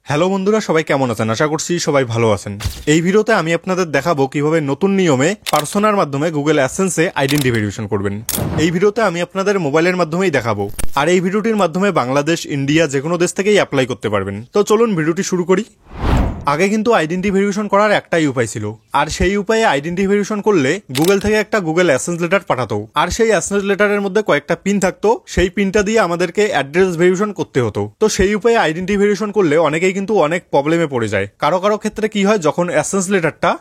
Hello বন্ধুরা, সবাই কেমন আছেন? আশা করছি সবাই ভালো আছেন। এই ভিডিওতে আমি আপনাদের দেখাবো কিভাবে নতুন নিয়মে পার্সোনার মাধ্যমে গুগল অ্যাডসেন্সে আইডেন্টি ভেরিফিকেশন করবেন। এই ভিডিওতে আমি আপনাদের মোবাইলের মাধ্যমেই দেখাবো, আর এই ভিডিওটির মাধ্যমে বাংলাদেশ, ইন্ডিয়া যে কোনো দেশ থেকেই অ্যাপ্লাই করতে পারবেন। তো চলুন ভিডিওটি শুরু করি। আগে কিন্তু আইডেন্টি ভেরিফিকেশন করার একটাই উপায় ছিল, আর সেই উপায়ে আইডেন্টি ভেরিফিকেশন করলে গুগল থেকে একটা গুগল অ্যাডসেন্স লেটার পাঠাতো, আর সেই অ্যাডসেন্স লেটারের মধ্যে কয়েকটা পিন থাকতো। সেই পিনটা দিয়ে আমাদেরকে অ্যাড্রেস ভেরিফিকেশন করতে হতো। তো সেই উপায়ে আইডেন্টি ভেরিফিকেশন করলে অনেকেই কিন্তু অনেক প্রবলেমে পড়ে যায়। কারো কারো ক্ষেত্রে কি হয়, যখন অ্যাডসেন্স লেটারটা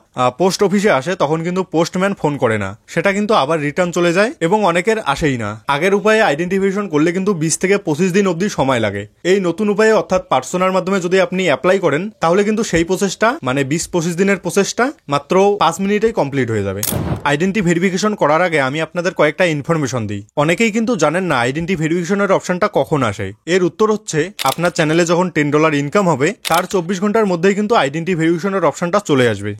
পোস্ট অফিসে আসে তখন কিন্তু পোস্টম্যান ফোন করে না, সেটা কিন্তু আবার রিটার্ন চলে যায় এবং অনেকের আসেই না। আগের উপায়ে আইডেন্টি ভেরিফিকেশন করলে কিন্তু 20 থেকে 25 দিন অবধি সময় লাগে। এই নতুন উপায়ে অর্থাৎ পার্সোনার মাধ্যমে যদি আপনি অ্যাপ্লাই করেন, তাহলে কিন্তু সেই প্রসেসটা মানে 20-25 দিনের প্রসেসটা মাত্র 5 মিনিটেই কমপ্লিট হয়ে যাবে। আইডেন্টি ভেরিফিকেশন করার আগে আমি আপনাদের কয়েকটা ইনফরমেশন দিই। অনেকেই কিন্তু জানেন না আইডেন্টি ভেরিফিকেশনের অপশনটা কখন আসে। এর উত্তর হচ্ছে, আপনার চ্যানেলে যখন $10 ইনকাম হবে তার 24 ঘন্টার মধ্যেই কিন্তু আইডেন্টি ভেরিফিকেশনের অপশনটা চলে আসবে।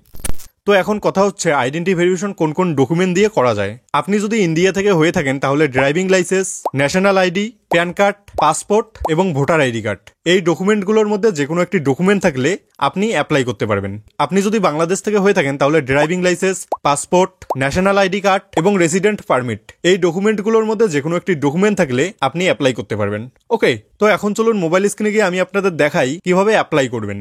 তো এখন কথা হচ্ছে আইডেন্টি ভেরিফিকেশন কোন কোন ডকুমেন্ট দিয়ে করা যায়। আপনি যদি ইন্ডিয়া থেকে হয়ে থাকেন তাহলে driving licence, national ID, pan card, passport এবং ভোটার আইডি কার্ড, এই ডকুমেন্টগুলোর মধ্যে যে কোনো একটি ডকুমেন্ট থাকলে আপনি অ্যাপ্লাই করতে পারবেন। আপনি যদি বাংলাদেশ থেকে হয়ে থাকেন তাহলে driving licence, passport, national ID card এবং রেসিডেন্ট পারমিট, এই ডকুমেন্টগুলোর মধ্যে যে কোনো একটি ডকুমেন্ট থাকলে আপনি অ্যাপ্লাই করতে পারবেন। ওকে, তো এখন চলুন মোবাইল স্ক্রিনে গিয়ে আমি আপনাদের দেখাই কিভাবে অ্যাপ্লাই করবেন।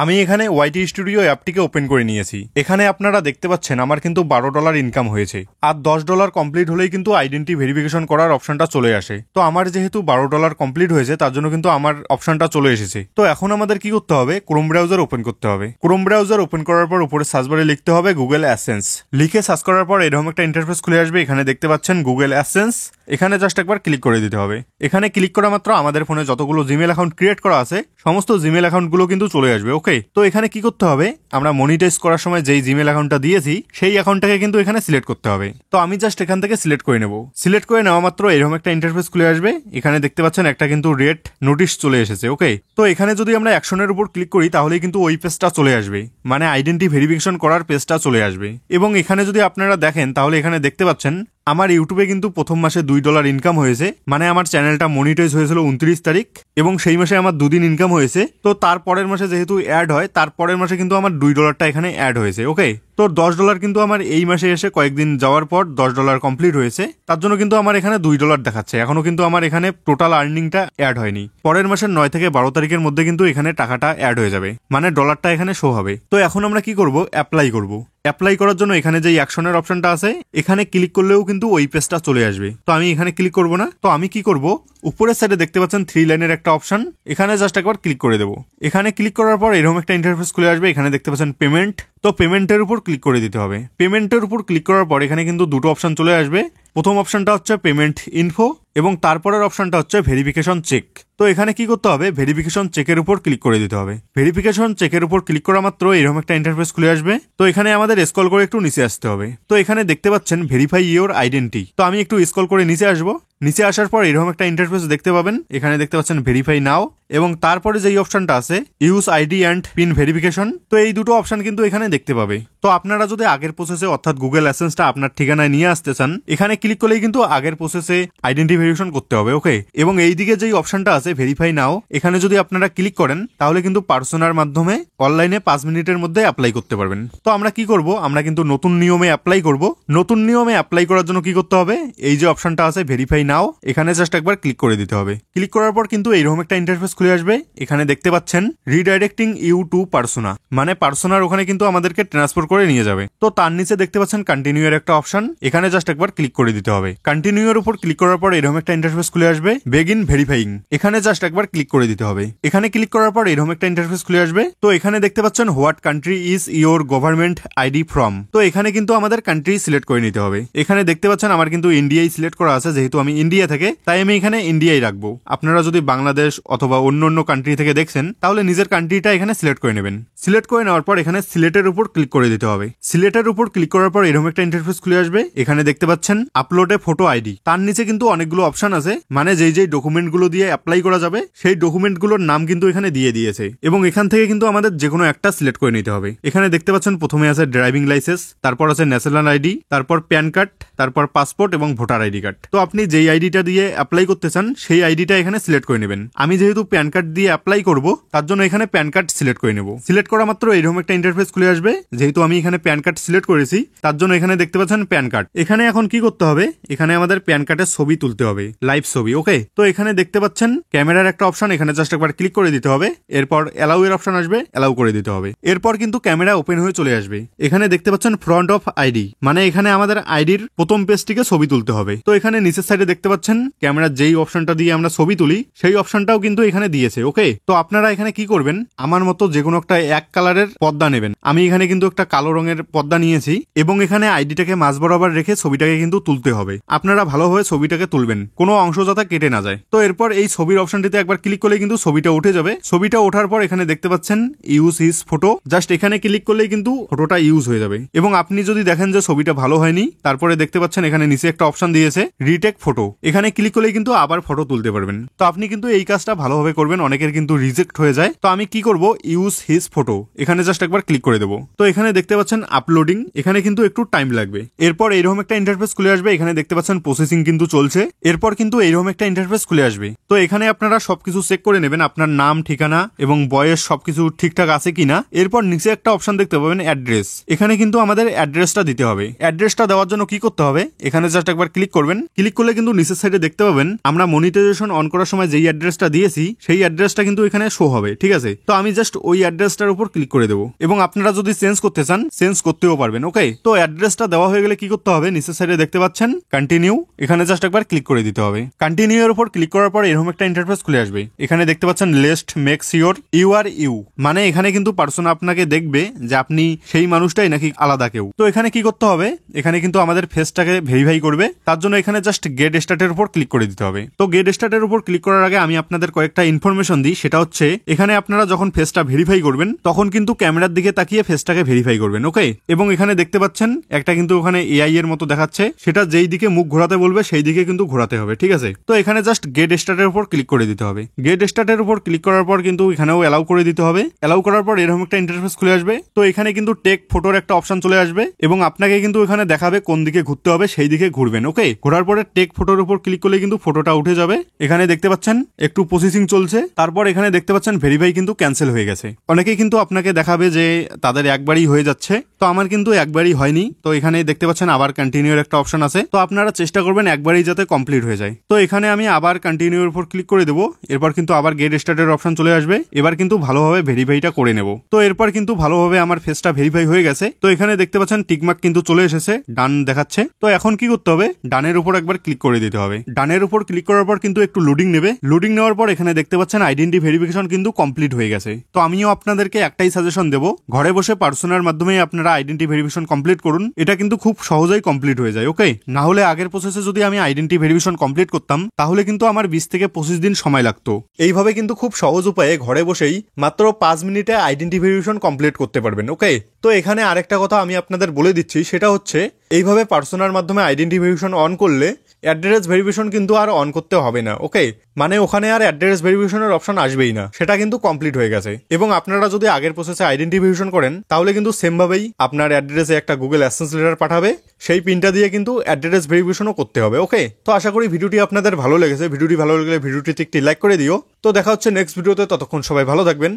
আমি এখানে ওয়াইটি স্টুডিও অ্যাপটিকে ওপেন করে নিয়েছি। এখানে আপনারা দেখতে পাচ্ছেন আমার কিন্তু $12 ইনকাম হয়েছে, আর $10 কমপ্লিট হলেই কিন্তু আইডেন্টি ভেরিফিকেশন করার অপশনটা চলে আসে। তো আমার যেহেতু $12 কমপ্লিট হয়েছে তার জন্য কিন্তু আমার অপশনটা চলে এসেছে। তো এখন আমাদের কি করতে হবে, ক্রোম ব্রাউজার ওপেন করতে হবে। ক্রোম ব্রাউজার ওপেন করার পর উপরে সার্চ বারে লিখতে হবে গুগল অ্যাডসেন্স। লিখে সার্চ করার পর এরকম একটা ইন্টারফেস খুলে আসবে। এখানে দেখতে পাচ্ছেন গুগল অ্যাডসেন্স, এখানে জাস্ট একবার ক্লিক করে দিতে হবে। এখানে ক্লিক করা মাত্র আমাদের ফোনে যতগুলো জিমেল অ্যাকাউন্ট ক্রিয়েট করা আছে সমস্ত জিমেল অ্যাকাউন্টগুলো কিন্তু চলে আসবে। ওকে, তো এখানে কি করতে হবে, আমরা মনিটাইজ করার সময় যেই জিমেল অ্যাকাউন্টটা দিয়েছি সেই অ্যাকাউন্টটাকে কিন্তু এখানে সিলেক্ট করতে হবে। তো আমি জাস্ট এখান থেকে সিলেক্ট করে নেব। সিলেক্ট করে নেওয়া মাত্র এরকম একটা ইন্টারফেস খুলে আসবে। এখানে দেখতে পাচ্ছেন একটা কিন্তু রেড নোটিশ চলে এসেছে। ওকে, তো এখানে যদি আমরা অ্যাকশনের উপর ক্লিক করি তাহলে কিন্তু ওই পেজটা চলে আসবে, মানে আইডেন্টি ভেরিফিকেশন করার পেজটা চলে আসবে। এবং এখানে যদি আপনারা দেখেন তাহলে এখানে দেখতে পাচ্ছেন আমার ইউটিউবে কিন্তু প্রথম মাসে $2 ইনকাম হয়েছে, মানে আমার চ্যানেলটা মনিটাইজ হয়েছিল 29 তারিখ এবং সেই মাসে আমার 2 দিন ইনকাম হয়েছে। তো তারপরের মাসে যেহেতু অ্যাড হয়, তারপরের মাসে কিন্তু আমার $2টা এখানে অ্যাড হয়েছে। ওকে, তো $10 কিন্তু আমার এই মাসে এসে কয়েকদিন যাওয়ার পর $10 কমপ্লিট হয়েছে, তার জন্য কিন্তু আমার এখানে $2 দেখাচ্ছে। এখনো কিন্তু আমার এখানে টোটাল আর্নিংটা অ্যাড হয়নি। পরের মাসের 9 থেকে 12 তারিখের মধ্যে কিন্তু এখানে টাকাটা অ্যাড হয়ে যাবে, মানে ডলারটা এখানে শো হবে। তো এখন আমরা কি করব, অ্যাপ্লাই করব। অ্যাপ্লাই করার জন্য এখানে যে অ্যাকশনের অপশনটা আছে এখানে ক্লিক করলেও কিন্তু ওই পেজটা চলে আসবে। তো আমি এখানে ক্লিক করব না। তো আমি কি করব, উপরের সাইডে দেখতে পাচ্ছেন 3 লাইনের একটা অপশন, এখানে জাস্ট একবার ক্লিক করে দেবো। এখানে ক্লিক করার পর এরকম একটা ইন্টারফেস খুলে আসবে। এখানে দেখতে পাচ্ছেন পেমেন্ট, তো পেমেন্টের উপর ক্লিক করে দিতে হবে। পেমেন্টের উপর ক্লিক করার পর এখানে কিন্তু দুটো অপশন চলে আসবে। প্রথম অপশনটা হচ্ছে পেমেন্ট ইনফো এবং তারপরের অপশনটা হচ্ছে ভেরিফিকেশন চেক। তো এখানে কি করতে হবে, ভেরিফিকেশন চেকের উপর ক্লিক করে দিতে হবে। ভেরিফিকেশন চেকের উপর ক্লিক করা মাত্র এরকম একটা ইন্টারফেস খুলে আসবে। তো এখানে আমাদের স্ক্রল করে একটু নিচে আসতে হবে। তো এখানে দেখতে পাচ্ছেন ভেরিফাই ইওর আইডেন্টি। তো আমি একটু স্ক্রল করে নিচে আসবো। নিচে আসার পর এরকম একটা ইন্টারফেস দেখতে পাবেন। এখানে দেখতে পাচ্ছেন ভেরিফাই নাও এবং তারপরে যেই অপশনটা আছে use ID and pin verification. তো এই দুটো অপশন কিন্তু এখানে দেখতে পাবে। তো আপনারা যদি আগের প্রসেসে অর্থাৎ গুগল অ্যাডসেন্সটা আপনার ঠিকানায় নিয়ে আসতে চান, এখানে ক্লিক করলেই কিন্তু আগের প্রসেসে আইডেন্টি ভেরিফিকেশন করতে হবে। ওকে, এবং এই দিকে যেই অপশনটা আছে ভেরিফাই নাও, এখানে যদি আপনারা ক্লিক করেন তাহলে কিন্তু পার্সোনার মাধ্যমে অনলাইনে 5 মিনিটের মধ্যে অ্যাপ্লাই করতে পারবেন। তো আমরা কি করব, আমরা কিন্তু নতুন নিয়মে অ্যাপ্লাই করব। নতুন নিয়মে অ্যাপ্লাই করার জন্য কি করতে হবে, এই যে অপশনটা আছে ভেরিফাই নাও, এখানে জাস্ট একবার ক্লিক করে দিতে হবে। ক্লিক করার পর কিন্তু এইরকম একটা ইন্টারফেস খুলে আসবে। এখানে দেখতে পাচ্ছেন রিডাইরেক্টিং ইউ টু পার্সোনা, মানে পার্সোনার ওখানে কিন্তু আমাদেরকে ট্রান্সফার করে নিয়ে যাবে। তো তার নিচে দেখতে পাচ্ছেন কন্টিনিউ এর একটা অপশন, এখানে জাস্ট একবার ক্লিক করে দিতে হবে। কন্টিনিউ এর উপর ক্লিক করার পর এরকম একটা ইন্টারফেস খুলে আসবে বেগিন ভেরিফাইং, এখানে জাস্ট একবার ক্লিক করে দিতে হবে। এখানে ক্লিক করার পর এরকম একটা ইন্টারফেস খুলে আসবে। তো এখানে দেখতে পাচ্ছেন what country is your government ID from. তো এখানে কিন্তু আমাদের কান্ট্রি সিলেক্ট করে নিতে হবে। এখানে দেখতে পাচ্ছেন আমার কিন্তু ইন্ডিয়াই সিলেক্ট করা আছে, যেহেতু আমি ইন্ডিয়া থেকে তাই আমি এখানে ইন্ডিয়াই রাখবো। আপনারা যদি বাংলাদেশ অথবা অন্য অন্য কান্ট্রি থেকে দেখছেন তাহলে নিজের কান্ট্রিটা এখানে সিলেক্ট করে নেবেন। সিলেক্ট করে নেওয়ার পর এখানে সিলেটের উপর ক্লিক করে দিতে হবে। সিলেটের উপর ক্লিক করার পর এরকম একটা ইন্টারফেস খুলে আসবে। এখানে দেখতে পাচ্ছেন আপলোডে ফটো আইডি, তার নিচে কিন্তু অনেকগুলো অপশন আছে, মানে যেই ডকুমেন্ট গুলো দিয়ে অ্যাপ্লাই করা যাবে সেই ডকুমেন্ট গুলোর নাম কিন্তু এখানে দিয়ে দিয়েছে এবং এখান থেকে কিন্তু আমাদের যেকোনো একটা সিলেক্ট করে নিতে হবে। এখানে দেখতে পাচ্ছেন প্রথমে আছে ড্রাইভিং লাইসেন্স, তারপর আছে ন্যাশনাল আইডি, তারপর প্যান কার্ড, তারপর পাসপোর্ট এবং ভোটার আইডি কার্ড। তো আপনি যেই আইডিটা দিয়ে অ্যাপ্লাই করতে চান সেই আইডিটা এখানে সিলেক্ট করে নেবেন। আমি যেহেতু প্যান কার্ড দিয়ে অ্যাপ্লাই করব তার জন্য এখানে প্যান কার্ড সিলেক্ট করে নেব। সিলেক্ট করা মাত্র এরকম একটা ইন্টারফেস খুলে আসবে। যেহেতু আমি এখানে প্যান কার্ড সিলেক্ট করেছি তার জন্য এখানে দেখতে পাচ্ছেন প্যান কার্ড। এখানে এখন কি করতে হবে, এখানে আমাদের প্যান কার্ডের ছবি তুলতে হবে, লাইভ ছবি। ওকে, তো এখানে দেখতে পাচ্ছেন ক্যামেরার একটা অপশন, এখানে জাস্ট একবার ক্লিক করে দিতে হবে। এরপর অ্যালাউ এর অপশন আসবে, অ্যালাউ করে দিতে হবে। এরপর কিন্তু ক্যামেরা ওপেন হয়ে চলে আসবে। এখানে দেখতে পাচ্ছেন ফ্রন্ট অফ আইডি, মানে এখানে আমাদের আইডির প্রথম পেজটিকে ছবি তুলতে হবে। তো এখানে নিচের সাইডে দেখতে পাচ্ছেন ক্যামেরার যেই অপশনটা দিয়ে আমরা ছবি তুলি সেই অপশনটাও কিন্তু এখানে দিয়েছে। ওকে, তো আপনারা এখানে কি করবেন, আমার মতো যে কোনো একটা এক কালারের পর্দা নেবেন। আমি এখানে কিন্তু একটা কালো রঙের পর্দা নিয়েছি এবং এখানে আইডিটাকে মাঝ বরাবর রেখে ছবিটাকে কিন্তু তুলতে হবে। আপনারা ভালোভাবে ছবিটাকে তুলবেন, কোনো অংশ যাতে কেটে না যায়। তো এরপর এই ছবির অপশনটিতে একবার ক্লিক করলে কিন্তু ছবিটা উঠে যাবে। ছবিটা ওঠার পর এখানে দেখতে পাচ্ছেন ইউজ হিজ ফটো, জাস্ট এখানে ক্লিক করলেই কিন্তু ফটোটা ইউজ হয়ে যাবে। এবং আপনি যদি দেখেন যে ছবিটা ভালো হয়নি, তারপরে দেখতে পাচ্ছেন এখানে নিচে একটা অপশন দিয়েছে রিটেক ফটো, এখানে ক্লিক করলেই কিন্তু আবার ফটো তুলতে পারবেন। তো আপনি কিন্তু এই কাজটা ভালোভাবে করবেন, অনেকের কিন্তু রিজেক্ট হয়ে যায়। তো আমি কি করব, ইউজ হিজ ফটো, এখানে জাস্ট একবার ক্লিক করে দেবো। তো এখানে দেখতে পাচ্ছেন আপলোডিং, এখানে কিন্তু একটু টাইম লাগবে। এরপর এইরকম একটা ইন্টারফেস খুলে আসবে। এখানে দেখতে পাচ্ছেন প্রসেসিং কিন্তু চলছে। এরপর কিন্তু এইরকম একটা ইন্টারফেস খুলে আসবে। তো এখানে আপনারা সবকিছু চেক করে নেবেন, আপনার নাম, ঠিকানা এবং বয়স সবকিছু ঠিকঠাক আছে কিনা। এরপর নিচে একটা অপশন দেখতে পাবেন অ্যাড্রেস, এখানে কিন্তু আমাদের অ্যাড্রেসটা দিতে হবে। অ্যাড্রেসটা দেওয়ার জন্য কি করতে হবে, এখানে জাস্ট একবার ক্লিক করবেন। ক্লিক করলে কিন্তু নিচের সাইডে দেখতে পাবেন আমরা মনিটাইজেশন অন করার সময় যেই অ্যাড্রেসটা দিয়েছি সেই অ্যাড্রেসটা কিন্তু এখানে শো হবে। ঠিক আছে, তো আমি জাস্ট ওই অ্যাড্রেসটার উপর ক্লিক করে দেবো এবং আপনারা যদি চেঞ্জ করতে চান চেঞ্জ করতেও পারবেন। ওকে, তো অ্যাড্রেসটা দেওয়া হয়ে গেলে কি করতে হবে, নিচের সাইডে দেখতে পাচ্ছেন কন্টিনিউ, এখানে জাস্ট একবার ক্লিক করে দিতে হবে। কন্টিনিউ এর উপর ক্লিক করার পর এরকম একটা ইন্টারফেস খুলে আসবে। এখানে দেখতে পাচ্ছেন list make sure you are you, মানে এখানে কিন্তু পার্সন আপনাকে দেখবে যে আপনি সেই মানুষটাই নাকি আলাদা কেউ। তো এখানে কি করতে হবে, এখানে কিন্তু আমাদের ফেসটাকে ভেরিফাই করবে, তার জন্য এখানে জাস্ট গেট স্টার্টের উপর ক্লিক করে দিতে হবে। তো গেট স্টার্টের উপর ক্লিক করার আগে আমি আপনাদের কয়েকটা ইনফরমেশন দিই, সেটা হচ্ছে এখানে আপনারা যখন ফেসটা ভেরিফাই করবেন তখন কিন্তু ক্যামেরার দিকে তাকিয়ে ফেসটাকে ভেরিফাই করবেন। ওকে, এবং এখানে দেখতে পাচ্ছেন একটা কিন্তু ওখানে এআই এর মতো দেখাচ্ছে, সেটা যেই দিকে মুখ ঘোরাতে বলবে সেই দিকে কিন্তু ঘোরাতে হবে। ঠিক আছে, তো এখানে জাস্ট গেট স্টার্টের উপর ক্লিক করে দিতে হবে। গেট স্টার্টের উপর ক্লিক করার পর কিন্তু এখানেও অ্যালাউ করে দিতে হবে। অ্যালাউ করার পর এরকম একটা ইন্টারফেস খুলে আসবে। তো এখানে কিন্তু টেক ফটোর একটা অপশন চলে আসবে এবং আপনাকে কিন্তু এখানে দেখাবে কোন দিকে ঘুরতে হবে, সেই দিকে ঘুরবেন। ওকে, ঘোরার পরে টেক ফটোর উপর ক্লিক করলে কিন্তু ফটোটা উঠে যাবে। এখানে দেখতে পাচ্ছেন একটু প্রসেসিং চলছে। তারপর এখানে দেখতে পাচ্ছেন ভেরিফাই কিন্তু ক্যান্সেল হয়ে গেছে। অনেকেই কিন্তু আপনাকে দেখাবে যে তাদের একবারই হয়ে যাচ্ছে, তো আমার কিন্তু একবারই হয়নি। তো এখানে দেখতে পাচ্ছেন আবার কন্টিনিউর একটা অপশন আছে। তো আপনারা চেষ্টা করবেন একবারই যাতে কমপ্লিট হয়ে যায়। তো এখানে আমি আবার কন্টিনিউর উপর ক্লিক করে দেবো। এরপর কিন্তু আবার গেট স্টার্টের অপশন চলে আসবে। এবার কিন্তু ভালোভাবে ভেরিফাইটা করে নেব। তো এরপর কিন্তু ভালোভাবে আমার ফেসটা ভেরিফাই হয়ে গেছে। তো এখানে দেখতে পাচ্ছেন টিকমার্ক কিন্তু চলে এসেছে, ডান দেখাচ্ছে। তো এখন কি করতে হবে, ডানের উপর একবার ক্লিক করে দিতে হবে। ডানের উপর ক্লিক করার পর কিন্তু একটু লোডিং নেবে। লোডিং নেওয়ার পর এখানে দেখতে পাচ্ছেন আইডেন্টি ভেরিফিকেশন কিন্তু কমপ্লিট হয়ে গেছে। তো আমিও আপনাদেরকে একটাই সাজেশন দেবো, ঘরে বসে পার্সোনার মাধ্যমে আপনারা আইডেন্টি ভেরিফিকেশন কমপ্লিট করুন। এটা কিন্তু খুব সহজেই কমপ্লিট হয়ে যায়। ওকে, না হলে আগের প্রসেসে যদি আমি আইডেন্টি ভেরিফিকেশন কমপ্লিট করতাম তাহলে কিন্তু আমার 20 থেকে 25 দিন সময় লাগতো। এইভাবে কিন্তু খুব সহজ উপায়ে ঘরে বসেই মাত্র 5 মিনিটে আইডেন্টি ভেরিফিকেশন কমপ্লিট করতে পারবেন। ওকে, তো এখানে আরেকটা কথা আমি আপনাদের বলে দিচ্ছি, সেটা হচ্ছে এইভাবে পার্সোনার মাধ্যমে আইডেন্টি ভেরিফিকেশন অন করলে অ্যাড্রেস ভেরিফিকেশন কিন্তু আর অন করতে হবে না। ওকে, মানে ওখানে আর অ্যাড্রেস ভেরিফিকেশনের অপশন আসবেই না, সেটা কিন্তু কমপ্লিট হয়ে গেছে। এবং আপনারা যদি আগের প্রসেসে আইডেন্টি ভেরিফিকেশন করেন তাহলে কিন্তু সেম ভাবেই আপনার অ্যাড্রেসে একটা গুগল অ্যাডসেন্স লেটার পাঠাবে, সেই পিনটা দিয়ে কিন্তু অ্যাড্রেস ভেরিফিকেশনও করতে হবে। ওকে, তো আশা করি ভিডিওটি আপনাদের ভালো লেগেছে। ভিডিওটি ভালো লাগলে ভিডিওটিতে একটি লাইক করে দিও। তো দেখা হচ্ছে নেক্সট ভিডিওতে, ততক্ষণ সবাই ভালো থাকবেন,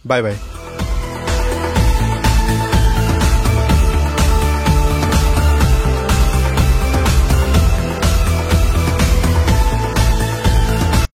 বাই বাই।